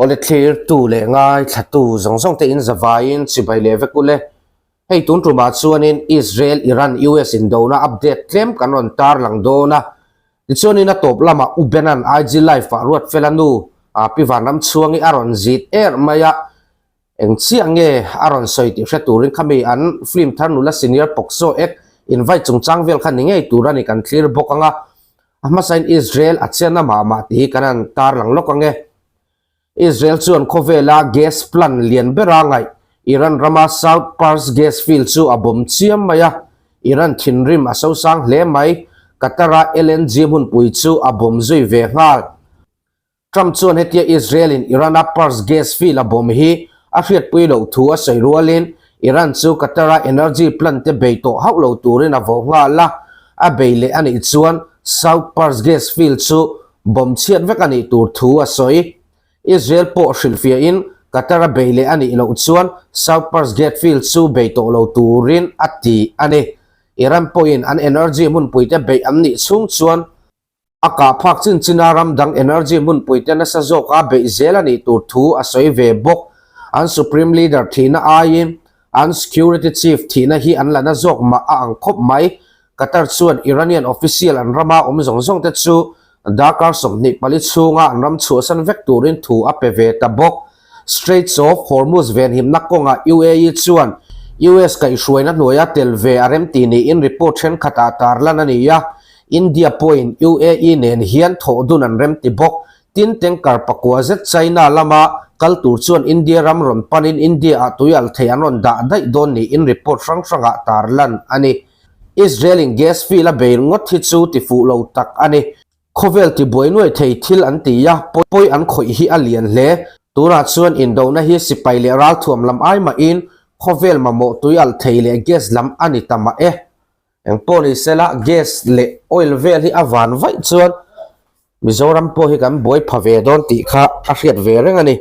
ole thlir tu le ngai thatu zong te in zavain chibai leve kule hei tun truma chuanin Israel Iran US Indona update tlem kanon tar lang dona tichuanin a top lama Ubenan IG live fa Ruatfela nu pivanam chuangi aron zit maya eng chiange aron soiti hreturin khami an film tharnula senior pokso ek invite chungchang vel khan nge turani kan clear bokanga amasain Israel achena mama ti kanan tar lang lokange Israel chuan khovela gas plan lian berangai Iran rama South Pars gas field chu abom chiam maya Iran thinrim aso sang hle mai Katara LNG mun pui chu abom zui ve ngal Trump chuan hetia Israel in Iran Pars gas field abom hi a hriat pui lo thu a sei rualin Iran chu Katara energy plant te beito haulo turin a vo nga la a beile ani chuan South Pars gas field chu bom chiat vek ani tur thu a soi Israel po shilfia in Katara beile ani lo chuan South Pars gas field chu beito lo turin ati ani Iran po in an energy mun puite be amni chung chuan aka phak chin chinaram dang energy mun puite na sa zoka be zelani tur thu a soi ve bok an supreme leader thina ayin an security chief thina hi an lana zok ma ang khop mai Qatar chuan Iranian official an rama zong te chu Dakar somni pali chunga an ram chu san vek turin thu a pe ve ta bok Straits of Hormuz ven him nakonga UAE chuan US ka ishuaina noya telve arem tini in report chen khata tarlan ania India point UAE nen hian thodun an rem ti bok tin tengkar pakwa zet China lama kaltur chuan India ramron panin India atuyal thei anon da dai don ni in report ranga tarlan ani Israel in gas field a beir ngot hi chu ti fu lo tak ani khovel ti boinoi thei thil an ti ya poi an khoi hi alian hle tura chuan Indona hi sipai le ral thuam lam ai ma in khovel ma mo tuyal thei le gas lam ani tama eng poli sela gas le oil vel hi avan vai chuan Mizoram po hi kan boy phave don ti kha a hriat ve reng ani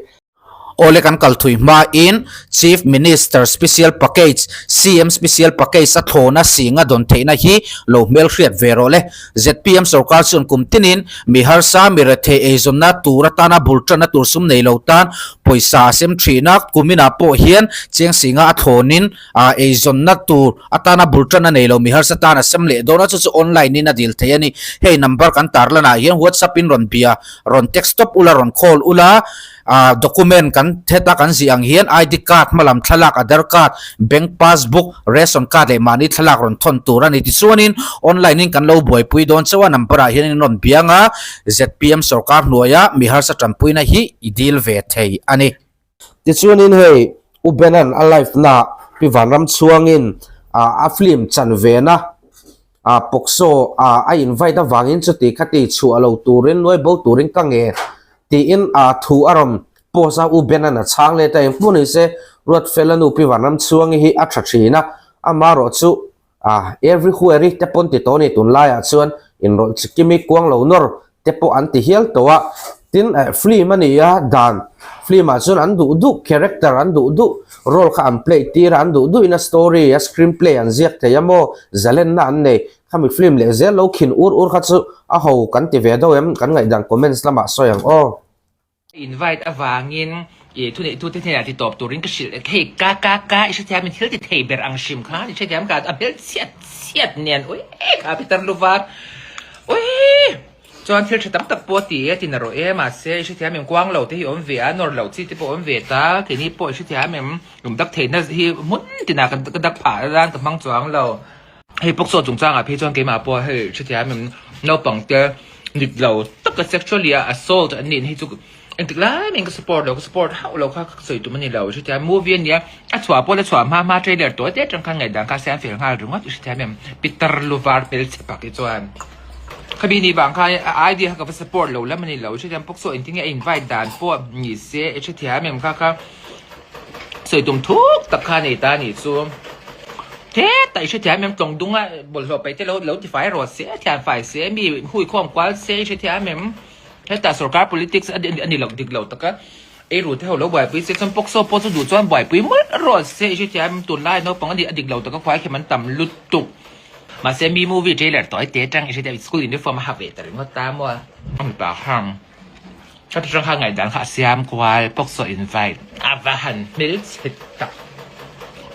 ole kan kalthui ma in chief minister special package CM special package a thona singa don theina hi lo mel hriat verole ZPM sarkar chun kumtinin mihar sa mirathe ezonna turatana bultrana tursum nei lo tan poisa sem thina kumina po hian cheng singa a thonin ezonna tur atana bultrana nei lo mihar sa tana semle dona chu online ni na dil theiani hey number kan tarlana hian WhatsApp in ron bia ron text top ula ron call ula document kan theta kan ziang hian ID card malam thalak Aadhaar card bank passbook ration card le mani thalak ron thon turani ti chuanin online in kan lo boy pui don chawa number a hian ron bianga ZPM sarkar noya mihar sa tampuina hi idil ve thei ani ti chuanin hei Ubenan alive na pivanram chuangin a film chan vena pokso a invite awangin chuti khati chu alo turin noi bo turin kange ti in thu arom posa Ubenan a chang le ta puni se Ruatfela nu pivanam chuangi hi a thachina amaro chu every query te pon ti toni tun laia chuan in rol chikimi kwang lo nor te po anti hial towa tin film ania dan film a chun an du character an du role kha an play tir an du in a story a screenplay an ziak te emaw zalen na an nei khami film le zel lo khin ur kha chu a ho kan ti ve do em kan ngai dang comments lama soyang invite avangin tute thei ti top turin ka shil thei ka isha min thil ti thei ber ang shim kha isha tiam ka abel siat nen oi ka pitar luvar oi chuan thil thatam tak po ti tin ro ma se isha tiam min kwang lo te hi om ve anor lo chi ti po om ve ta ke ni po isha tiam min dak thei na hi mun tina kan dak pha ran ka mang chuang lo hei pokso chungchang a phe chuan ke ma po hei isha tiam min no pang te nik lo tak ka sexually assault an nin hi chu anh thực là mình có support hậu lâu khác sợi tụi mình lâu chứ thì movie nhá chua po le chua ma trailer tối tết trong khang ngày đang ca xem phim hai đúng không chứ thì mình Peter Luvar pel sepak itu an kami ni bang khai idea ka support lâu lắm mình lâu chứ thì bốc số anh invite dan po ni se chứ thì mình ka sợi tụm thuốc tập khai này ta ni xuống thế tại chứ thì mình trồng đúng á bộ lọไปแต่lâu thì phải rồi sẽ thì phải sẽมีคุยความกว่าเสียchứ thì mình thế ta sarkar politics anh đi lọc dig lọc takaรู้เท่าแล้วบ่อยปีเส้นปกโซปอสดูจวนบ่อยปีมันรอดเสียใช่ไหมตุนไล่เนาะปังอันดีลอกtakaควายแค่มันต่ำลุดตุกมาเซมีมูวี่เทรลเลอร์ต่อยเตะจังใช่ไหมสกูลอินดิฟอร์มฮับเวตแต่เรื่องตามว่าปากห้าง ก็จะข้างไงดังหาเสียมควายพวกโซอินไวท์อาบหันมิลเซตตัก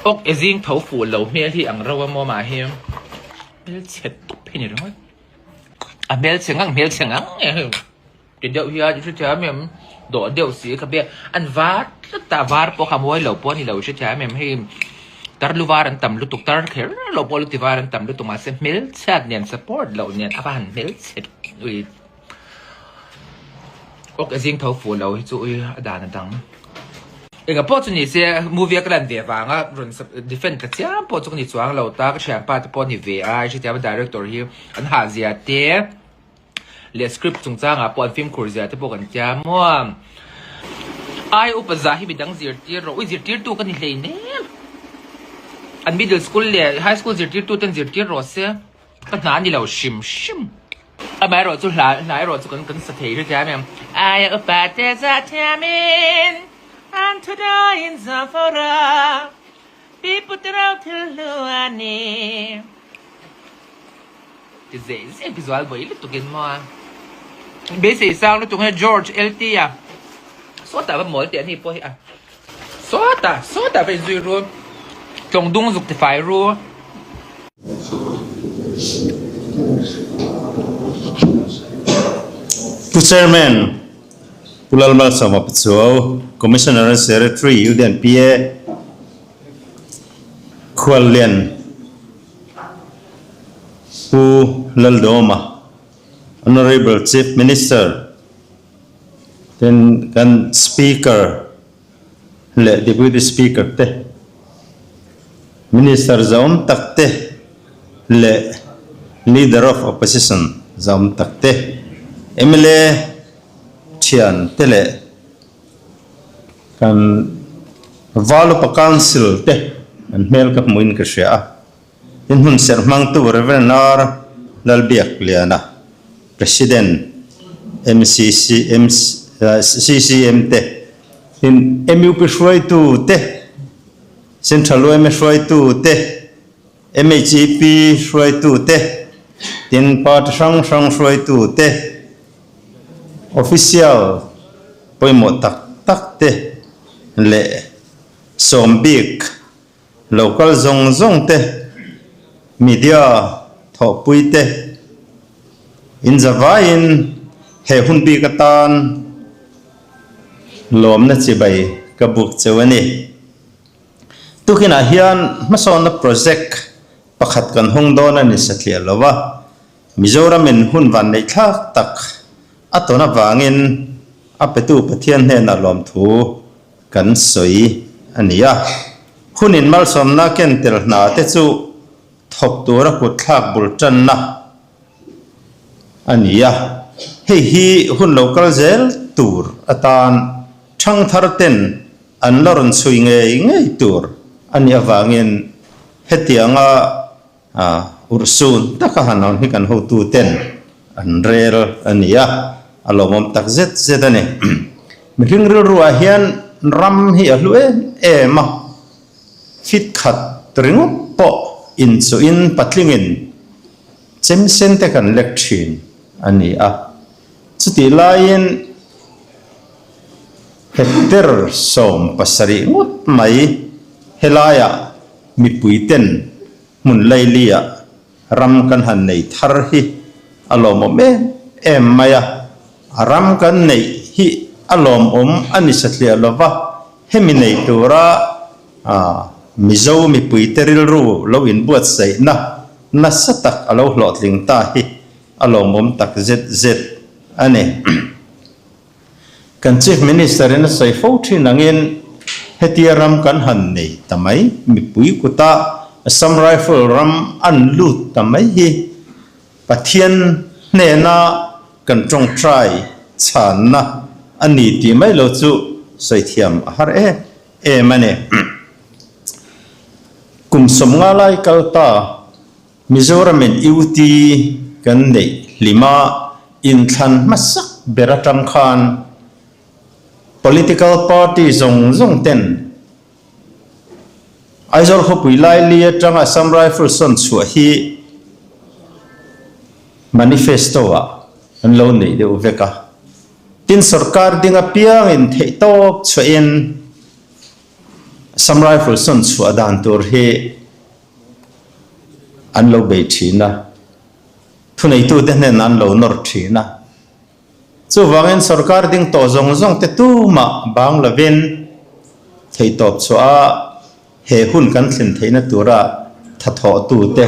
อกเอซิงเผาฝูเหลาเมียที่อังเราว่าโมมาเฮียมิลเซตตุกเพนี่ด้วยอ่ะมิลเซงังมิลเซงังเนี่ยเดี๋ยวเฮียจะเจอเมียมโดดเดี๋ยวสีกับเบียอันวาดแต่วาดพวกขโมยเหลาพวกนี่เหลาจะเจอเมียมให้ตารลูวารันต่ำลุตุกตารเขลเหลาพวกลุติวารันต่ำลุตุมาเซมิลเซตเนี่ยสปอร์ตเหลาเนี่ยอาบหันมิลเซตอุ้ยอกเอซิงเผาฝูเหลาให้จุ้ยด่านั่นดังเองก็พอจุนี่เสียมูวี่กันเดียบางอ่ะรุ่นดิเฟนต์ก็เจ้าพอจุนี่จวงเราตาก็แชร์ป้าที่พอนี่เวียใช่ไหมดีเรคเตอร์ที่อันหาเสียเตี้ยเรียนสคริปต์จงจ้างอ่ะพอฟิล์มคูร์เสียที่พอกันเจ้ามั่วไออุปสรรคที่มีดังเสียที่เราเสียที่ตัวกันนี่เลยเนี่ยอันมิดเดิลสคูลเลยไฮสคูลเสียที่ตัวตั้งเสียที่รอเสียตั้งนานนี่เราชิมอ่ะไม่รอจุดหลายรอจุดกันสถิติใช่ไหมไออุปสรรคจะทำand today in Zafara, people out to Luani. This is visual boy. Look at more. Basic sound. Look at George LT. So that was more than he put here. So that was zero. Trong đông dục thì phải ru. To chairman. Pulal mal sama petsuau Commissioner Secretary Uben PA Kualian Pu Laldoma Honorable Chief Minister then kan Speaker le Deputy Speaker te Minister zaum takte le Leader of Opposition zaum takte MLA Chuan tele kan valu pa council te an mel kap muin ka sia in hun sermang tu revenar lalbiak liana president CCM te in MUP shwai tu te central OM shwai tu te MHP shwai tu te tin part sang shwai tu te official poi mo tak te le sombik local zong te media tho pui te in zavain he hun pi katan lawm na chibai ka buk chewani tukina hian mason na project pakhat kan hong don ani satlia lawa Mizoram in hun van nei thak tak atona wangin apetu pathian he na lawm thu kan soi ania hunin mal somna ken tel na te chu thok tura ku thak bul tan na ania hi hun local zel tur atan thang thar ten an loron sui ngei tur ania wangin hetianga ursun takahanon hi kan ho tu ten an rel ania alomom tak zet ane mihing ruwa hian ram hi ahlue emaw fit khat tringu po in chu in patlingin chem sen te kan lecthin ani a chuti lain hekter som pasari ngut mai helaya mi puiten mun lailia ram kan han nei thar hi alomom maya aram kan nei hi alom ani satlia lova hemi nei tura Mizo mi puiteril ru lo in buat sai na satak alo hlot ling ta hi alom tak zet ane kan chief minister in sai fo thin angin hetiaram kan han nei tamai mi pui kuta sam rifle ram an lut tamai hi pathian ne na kan trong try chan na ani ti mai lo chu sai thiam har mane kum som nga lai kalta Mizoram in UT kan nei lima in than masak beratang khan political party zong ten aizol khopui lai lia tanga sam rifle son chua hi manifesto an lo nei de uveka tin sarkar dinga piang in thei top chuan sam rifle son chu adan tur hi an lo be thina thunei tu te nen an lo nor thina chu wangin sarkar ding to zong zong te tu ma bang lavin thei top chua he hun kan thlin theina tura tha tho tu te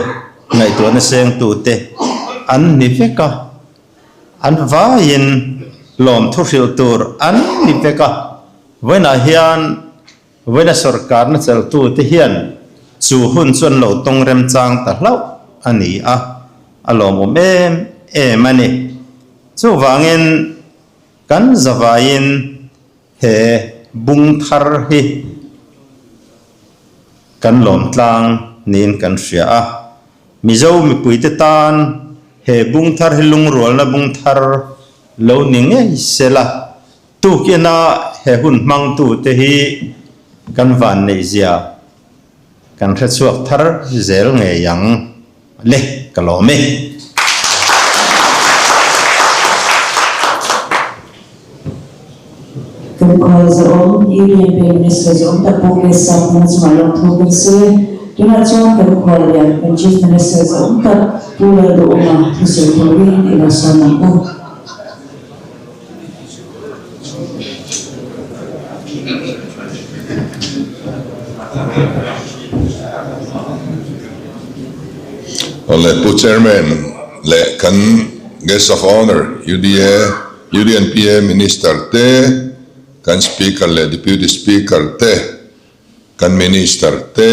ngai tu na seng tu te an ni veka an vain lawm thu hril tur an ni veka wena hian wena sarkar na chal tu te hian chu hun chuan lo tong rem chang ta hlau ani a alom em ani chu wangin kan zawain he bung thar hi kan lawm tlang nin kan hria a Mizo mi pui te tan he bung thar hi lung rual na bung thar lo ni nge sela tu kena he hun mang tu te hi kan van nei ziah kan hre chuak thar zel nge yang le kalome kan khol zom Uben Minister zom ta poke sa mun smalom thokin se kina chuan kan khol ya kan Chief Minister zom ta pula duhna se thorin ila sana ko le chairman le kan guest of honor UDNPA minister te kan speaker le deputy speaker te kan minister te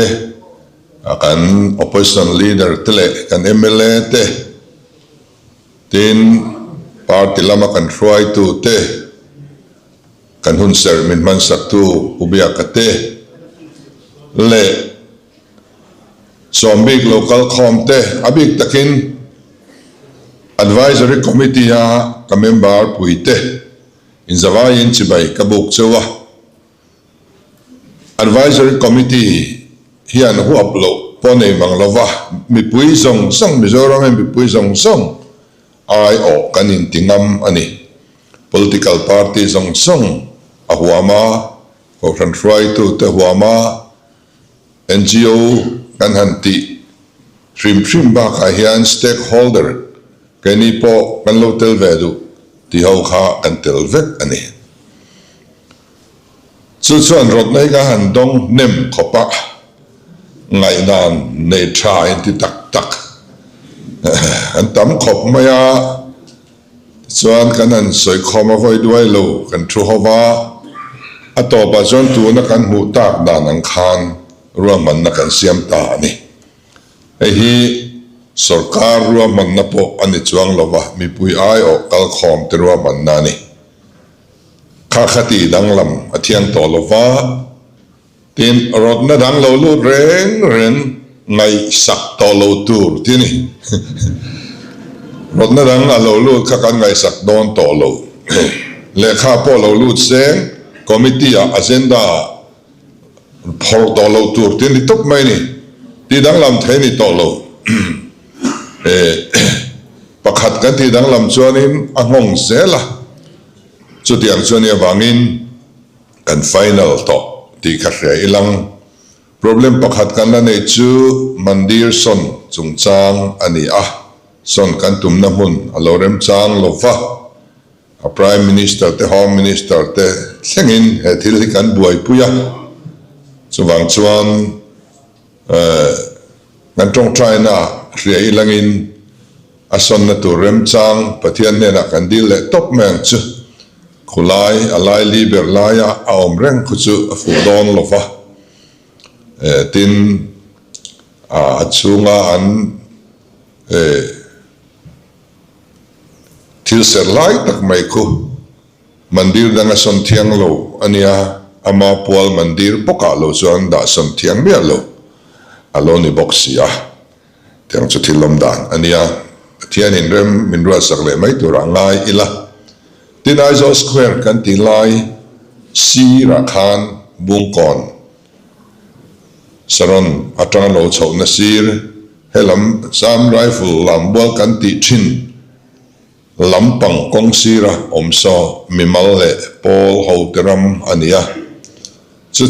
kan opposition leader te le kan MLA te tin party lama kan try tu te kan hun ser min man sak tu ubia ka te le so big local comte abig takin advisory committee ha ka member fuih te in zawain chibai kabuk chewa advisory committee hian hu uplo pone manglova mi pui song song mizoram mi pui song song ai o kanin tingam ani political party song song ahuama ko kan try to te huama NGO kan hanti trim ba ka hian stakeholder kani po kan lo tel vedu ti ho kha kan tel vek ani chuan rot nei ka han dong nem khopa ngai nan nei tha in ti tak an tam khop maya chuan kan an soi khoma voi duai lo kan thu hova atopa chuan tu na kan hu tak dan ang khan ruang man na kan siam ta ani hi sarkar ruang man na po ani chuang lova mi pui ai o kal khom te ruang man na ni khati danglam athiang to lova tin rot na dang lo lu reng ngai sak to lo tur tini rot na dang lo lu kha kan ngai sak don to lo le kha po lo lu seng committee agenda phol to lo tur tin li top mai ni ti dang lam thei ni to lo pakhat kan ti dang lam chuanin angong zela chu tiang chuan ya wangin kan final to ti kha hre ilang problem pakhat kan la nei chu mandir son chungchang ani a son kan tumna mun alorem chang lova a prime minister te home minister te thlengin he thil hi kan buai puya chuwang chuan kan tong China hria ilangin ason na tu rem chang pathian ne na kan dil le top meng chu khulai alai liber laya aom reng khu chu fu don lova tin a chungah an thil ser lai tak mai khu mandir danga son thiang lo ania ama pual mandir poka lo chuan da son thiang bia lo alo ni boxia tiang chu thilom dan ania thian in rem min ruatsak le mai tur angai ila tin aizo square kan ti lai si rakhan bungkon saron atang lo chho na sir helam sam rifle lam bol kan ti ṭhin lampang kong sira omso mimal le pol hauteram ania chu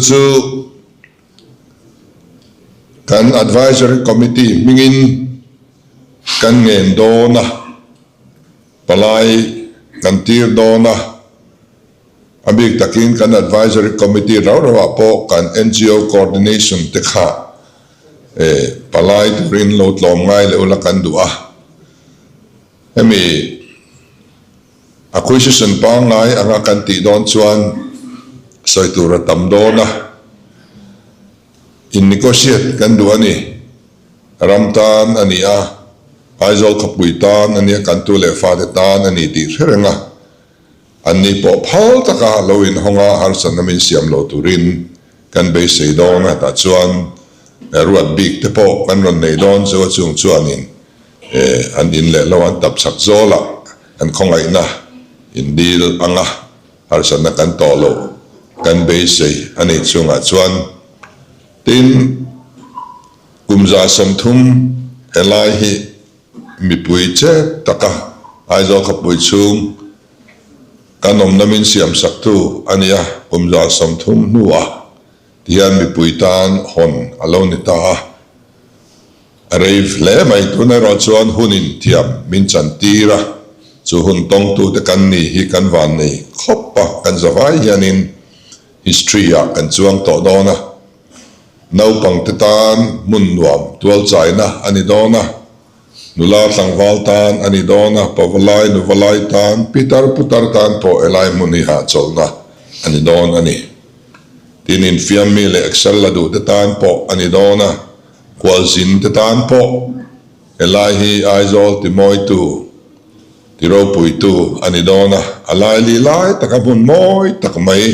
kan advisory committee mingin kan ngen dona palai kan tir dona abik takin kan advisory committee raw po kan NGO coordination tekha palai turin lot lawm ngai le ulakan dua emi acquisition pa ngai anga kan ti don chuan soitura tam dona in negotiate kan dua ni ramtan ania aizol kapuitan ania kan tu le fa de tan ani ti renga ani po phal taka loin honga harsan namin siam lo turin kan be sei dona ta chuan ruat big te po kan ron nei don zo chung chuanin an in le lawan tap sak zola kan khongai na in deal anga harsan na kan tolo kan be sei ani chunga chuan tin kumza samthum elai hi mi pui che taka aizo ka pui chung kanom namin siam saktu ania kumza samthum nuwa tian mi pui tan hon alone ta reif le mai tunai ro chuan hunin thiam min chan tira chu hun tong tu te kan ni hi kan van nei khoppa kan zawai hianin history ya kan chuang to dona nau pang te tan mun nuam tual chaina ani dona nula tlangwal tan ani dona pawalai nuwalai tan pitar putar tan po elai muni ha cholna ani don ani tinin fiammi le excel la du te tan po ani dona kwalzin te tan po elai hi aizol ti moi tu ti ro pui tu ani dona alai li lai takabun moi takmai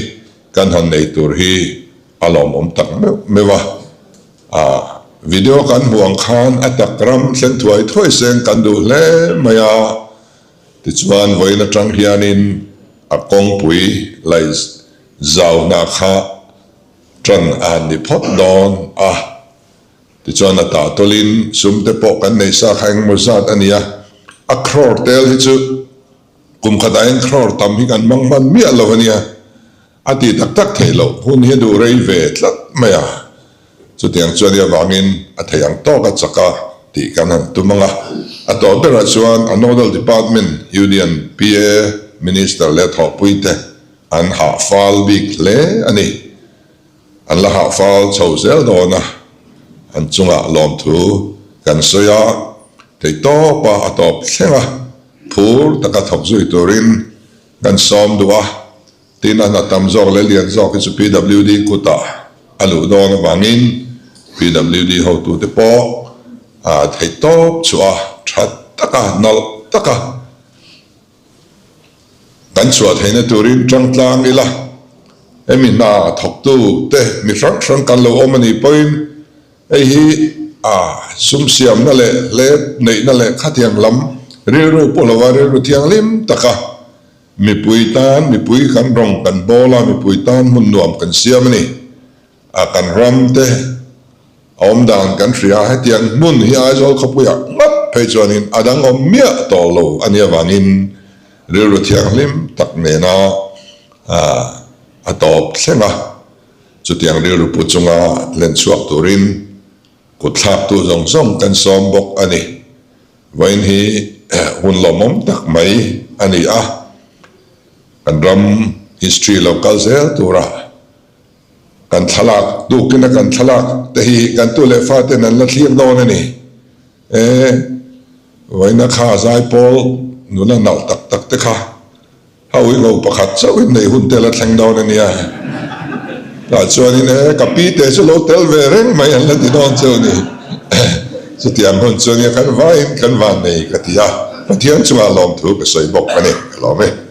kan han nei tur hi alom tak mewa video kan buang khan atakram sen thuai thoi sen kan du le maya ti chuan voina tang hianin akong pui lai zau na kha tran an ni phot don ti chuan ata tolin sumte po kan nei sa khang mozat ania akror tel hi chu kum khadain kror tam hi kan mangman mi alovania ati tak tak thelo hun he du rei ve tlat maya chu tiang chuan ya wangin a theiang to ka chaka ti kan han tumanga ato bera chuan a nodal department union PA minister le tho puite an ha fal big le ani an la ha fal Sawisel dona an chungah lawm thu kan soya thei to pa atop thlenga phur taka thok zui turin kan som duwa tin an atam zok le lian zok chu PWD kuta alu don wangin PWD ho tu te po thei top chua that taka nal taka kan chua theina turin tangtlang ila emi na thok tu te mi rang kan lo omani point ei hi sum siam na le nei na le khatiang lam ru polawa ru thiang lim taka mi pui kan rong kan bola mi pui tan mun nuam kan siam ni kan ram te om dan kan ria hetiang mun hi aizol khapuya ngat phei chuanin adang om mia to lo ania wangin ru thiang lim tak ne na atop thlenga chutiang ru pu chunga len chuak turin ko thlak tu zong kan som bok ani wain hi hun lomom tak mai ani kan ram history local zel tura kan thalak du kina kan thalak thehi kan tu le fa te nan la thlir don ani waina kha zai pol nula nal tak te kha hawi lo pakhat sawi nei hun te la thleng don ani ta chuanin kapi te chu lo tel ve reng mai an la ti don chu ni chu tiam hun chu ni kan vain kan van nei ka tia pathian chunga lawm thu ka soi bok ani lo me